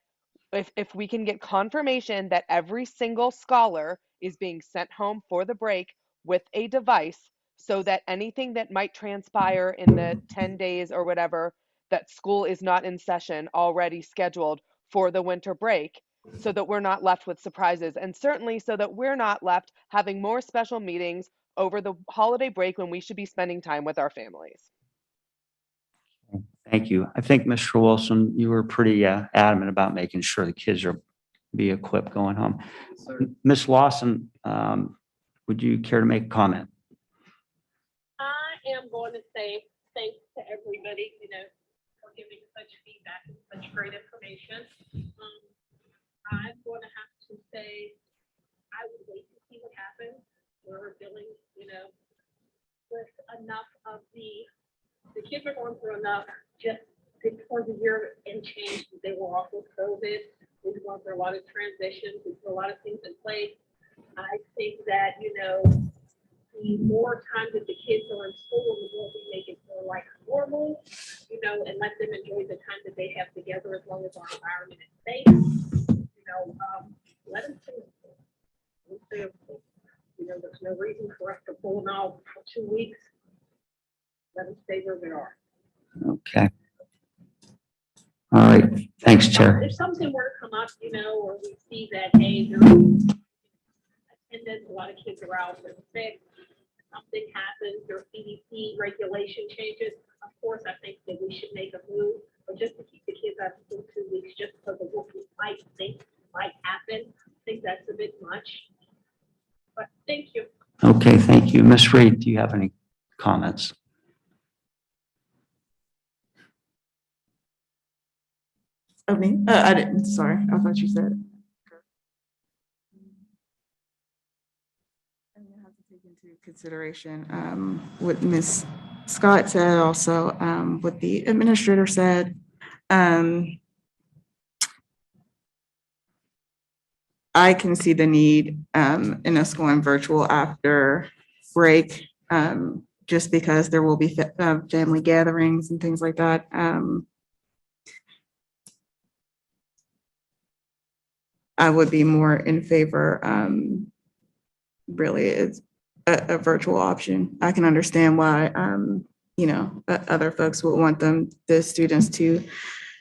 Speaker 12: if we can get confirmation that every single scholar is being sent home for the break with a device, so that anything that might transpire in the 10 days or whatever that school is not in session already scheduled for the winter break, so that we're not left with surprises, and certainly so that we're not left having more special meetings over the holiday break when we should be spending time with our families.
Speaker 1: Thank you. I think, Mr. Wilson, you were pretty adamant about making sure the kids are be equipped going home. Ms. Lawson, would you care to make a comment?
Speaker 4: I am going to say thanks to everybody, for giving such feedback and such great information. I'm going to have to say I would wait to see what happens. We're dealing, with enough of the kids are going through enough just for the year and change. They were off with COVID. We've gone through a lot of transitions. We've put a lot of things in place. I think that, the more time that the kids are in school, the more we make it more like normal, and let them enjoy the time that they have together as long as our environment is safe. Let them stay in school. Let them stay in school. There's no reason for us to pull them out for 2 weeks. Let them stay where they are.
Speaker 1: Okay. All right. Thanks, Chair.
Speaker 4: If something were to come up, or we see that, hey, there's attendance, a lot of kids are out, they're sick, something happens, their CDC regulation changes, of course, I think that we should make a move, but just to keep the kids out of school 2 weeks, just because of what we might think might happen, I think that's a bit much. But thank you.
Speaker 1: Okay, thank you. Ms. Reed, do you have any comments?
Speaker 6: I didn't, sorry, I thought you said. into consideration what Ms. Scott said, also what the administrator said. I can see the need in us going virtual after break, just because there will be family gatherings and things like that. I would be more in favor, really, it's a virtual option. I can understand why, other folks would want the students to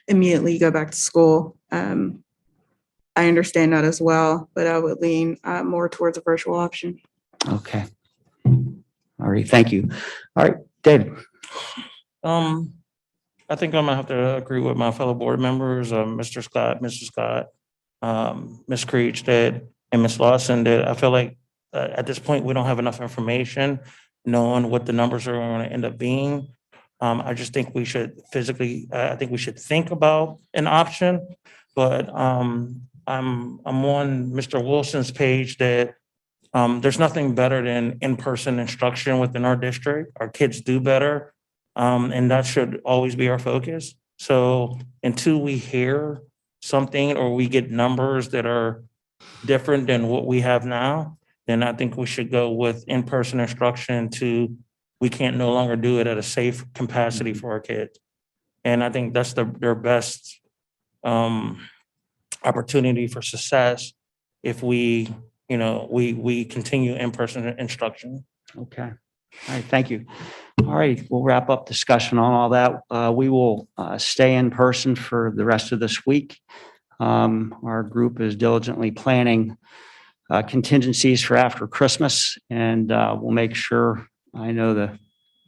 Speaker 6: immediately go back to school. I understand that as well, but I would lean more towards a virtual option.
Speaker 1: Okay. All right, thank you. All right, David.
Speaker 10: I think I'm gonna have to agree with my fellow board members, Mr. Scott, Mr. Scott, Ms. Creech did, and Ms. Lawson did. I feel like at this point, we don't have enough information knowing what the numbers are gonna end up being. I just think we should I think we should think about an option, but I'm on Mr. Wilson's page that there's nothing better than in-person instruction within our district. Our kids do better, and that should always be our focus. So until we hear something or we get numbers that are different than what we have now, then I think we should go with in-person instruction we can't no longer do it at a safe capacity for our kids. And I think that's their best opportunity for success if we continue in-person instruction.
Speaker 1: Okay. All right, thank you. All right, we'll wrap up discussion on all that. We will stay in person for the rest of this week. Our group is diligently planning contingencies for after Christmas, and we'll make sure, I know the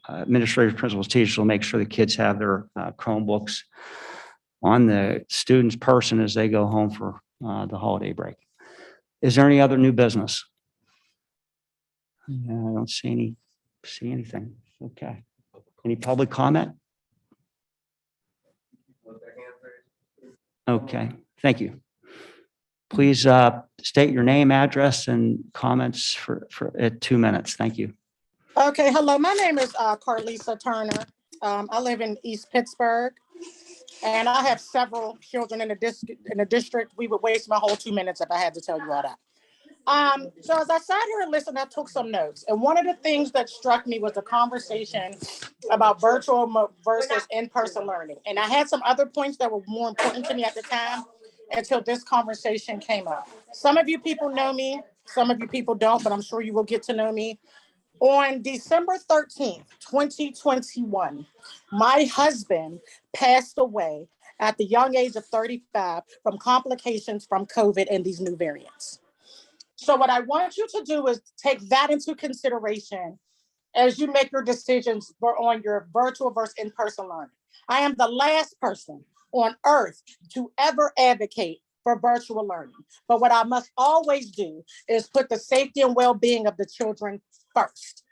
Speaker 1: administrators, principals, teachers will make sure the kids have their Chromebooks on the student's person as they go home for the holiday break. Is there any other new business? Yeah, I don't see anything. Okay. Any public comment? Okay, thank you. Please state your name, address, and comments for at 2 minutes. Thank you.
Speaker 18: Okay, hello, my name is Carlisa Turner. I live in East Pittsburgh, and I have several children in the district. We would waste my whole 2 minutes if I had to tell you all that. So as I sat here and listened, I took some notes. And one of the things that struck me was a conversation about virtual versus in-person learning. And I had some other points that were more important to me at the time until this conversation came up. Some of you people know me, some of you people don't, but I'm sure you will get to know me. On December 13th, 2021, my husband passed away at the young age of 35 from complications from COVID and these new variants. So what I want you to do is take that into consideration as you make your decisions on your virtual versus in-person learning. I am the last person on earth to ever advocate for virtual learning. But what I must always do is put the safety and well-being of the children first.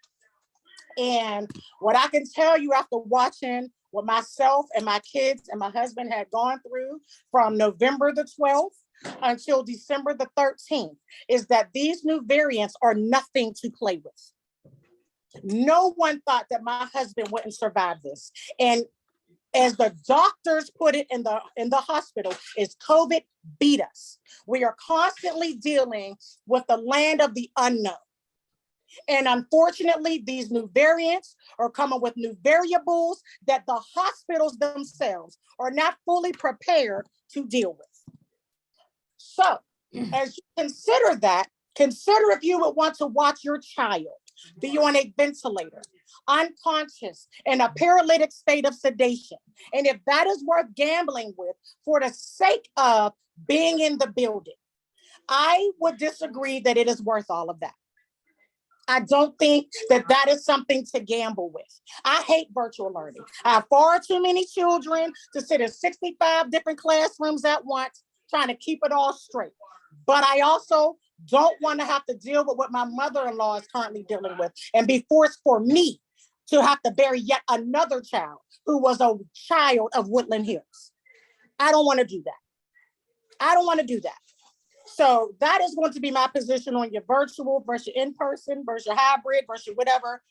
Speaker 18: And what I can tell you after watching what myself and my kids and my husband had gone through from November the 12th until December the 13th is that these new variants are nothing to play with. No one thought that my husband wouldn't survive this. And as the doctors put it in the hospital, is COVID beat us. We are constantly dealing with the land of the unknown. And unfortunately, these new variants are coming with new variables that the hospitals themselves are not fully prepared to deal with. So as you consider that, consider if you would want to watch your child be on a ventilator, unconscious, in a paralytic state of sedation. And if that is worth gambling with for the sake of being in the building, I would disagree that it is worth all of that. I don't think that that is something to gamble with. I hate virtual learning. I have far too many children to sit in 65 different classrooms at once, trying to keep it all straight. But I also don't want to have to deal with what my mother-in-law is currently dealing with and be forced for me to have to bury yet another child who was a child of Woodland Hills. I don't want to do that. I don't want to do that. So that is going to be my position on your virtual versus your in-person versus your hybrid versus your whatever.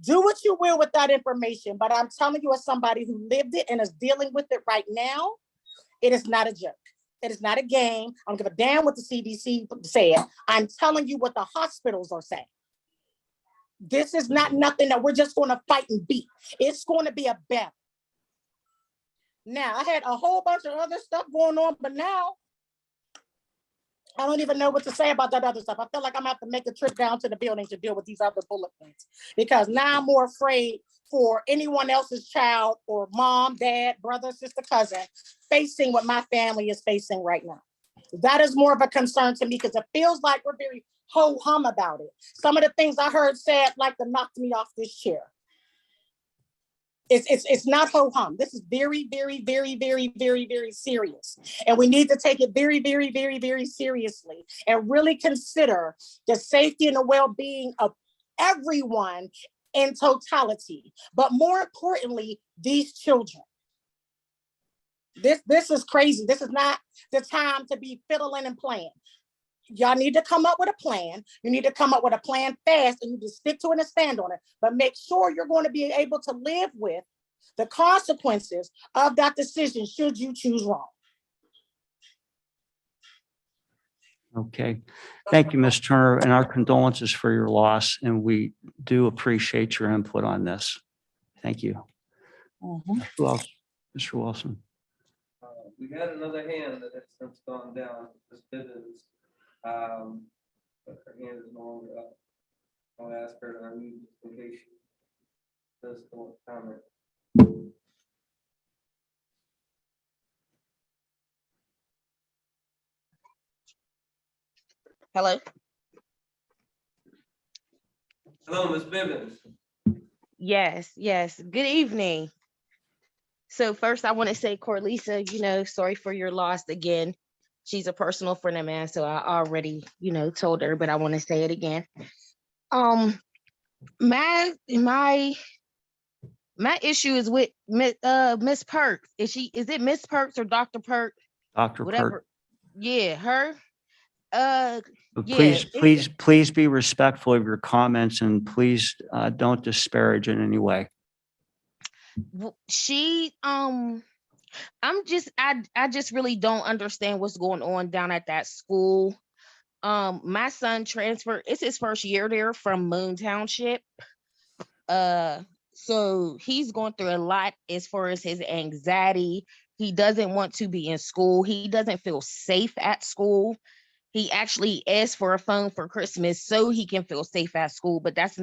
Speaker 18: Do what you will with that information, but I'm telling you, as somebody who lived it and is dealing with it right now, it is not a joke. It is not a game. I don't give a damn what the CDC said. I'm telling you what the hospitals are saying. This is not nothing that we're just going to fight and beat. It's going to be a battle. Now, I had a whole bunch of other stuff going on, but now I don't even know what to say about that other stuff. I feel like I'm gonna have to make a trip down to the building to deal with these other bullet points, because now I'm more afraid for anyone else's child or mom, dad, brother, sister, cousin facing what my family is facing right now. That is more of a concern to me, because it feels like we're very ho-hum about it. Some of the things I heard said like to knock me off this chair. It's not ho-hum. This is very, very, very, very, very, very serious. And we need to take it very, very, very, very seriously and really consider the safety and the well-being of everyone in totality. But more importantly, these children. This is crazy. This is not the time to be fiddling and playing. Y'all need to come up with a plan. You need to come up with a plan fast, and you just stick to it and stand on it. But make sure you're going to be able to live with the consequences of that decision should you choose wrong.
Speaker 1: Okay. Thank you, Ms. Turner, and our condolences for your loss. And we do appreciate your input on this. Thank you. Who else? Mr. Wilson.
Speaker 3: We had another hand that has since gone down, Ms. Bivens. But her hand is no longer up. I'll ask her to unmute in case she does still comment.
Speaker 19: Hello.
Speaker 3: Hello, Ms. Bivens.
Speaker 19: Yes, yes. Good evening. So first I want to say, Corlisa, sorry for your loss again. She's a personal friend of mine, so I already, told her, but I want to say it again. My issue is with Miss Perks. Is it Miss Perks or Dr. Perks?
Speaker 1: Dr.
Speaker 19: Whatever.
Speaker 1: Perk.
Speaker 19: Yeah, her.
Speaker 1: But
Speaker 19: Yeah,
Speaker 1: please be respectful of your comments, and please don't disparage in any way.
Speaker 19: she I just really don't understand what's going on down at that school. My son transferred, it's his first year there from Moon Township. So he's going through a lot as far as his anxiety. He doesn't want to be in school. He doesn't feel safe at school. He actually asked for a phone for Christmas so he can feel safe at school, but that's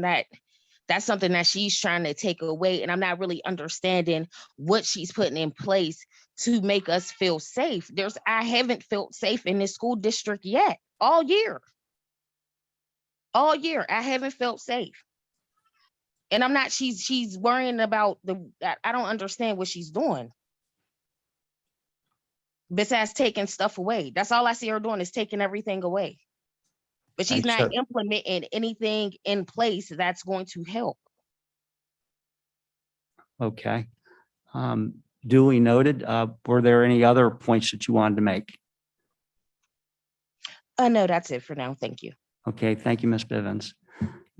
Speaker 19: something that she's trying to take away. And I'm not really understanding what she's putting in place to make us feel safe. I haven't felt safe in this school district yet, all year. All year, I haven't felt safe. And I'm not, she's worrying about I don't understand what she's doing. Besides taking stuff away. That's all I see her doing, is taking everything away. But she's
Speaker 1: Right,
Speaker 19: not
Speaker 1: so-
Speaker 19: implementing anything in place that's going to help.
Speaker 1: Okay. Duly noted. Were there any other points that you wanted to make?
Speaker 19: No, that's it for now. Thank you.
Speaker 1: Okay, thank you, Ms. Bivens.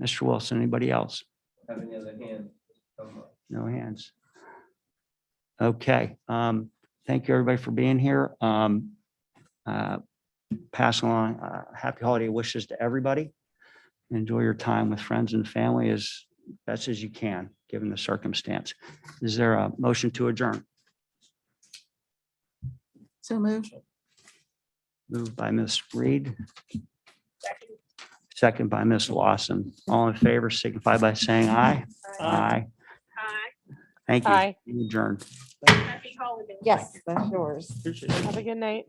Speaker 1: Mr. Wilson, anybody else?
Speaker 3: Have any other hand?
Speaker 1: No hands. Okay. Thank you, everybody, for being here. Pass along happy holiday wishes to everybody. Enjoy your time with friends and family as best as you can, given the circumstance. Is there a motion to adjourn?
Speaker 6: So moved.
Speaker 1: Moved by Ms. Reed. Second by Ms. Lawson. All in favor signify by saying aye. Aye. Thank you.
Speaker 12: Aye.
Speaker 1: Adjourned.
Speaker 4: Happy holidays.
Speaker 2: Yes, that's yours.
Speaker 12: Have a good night.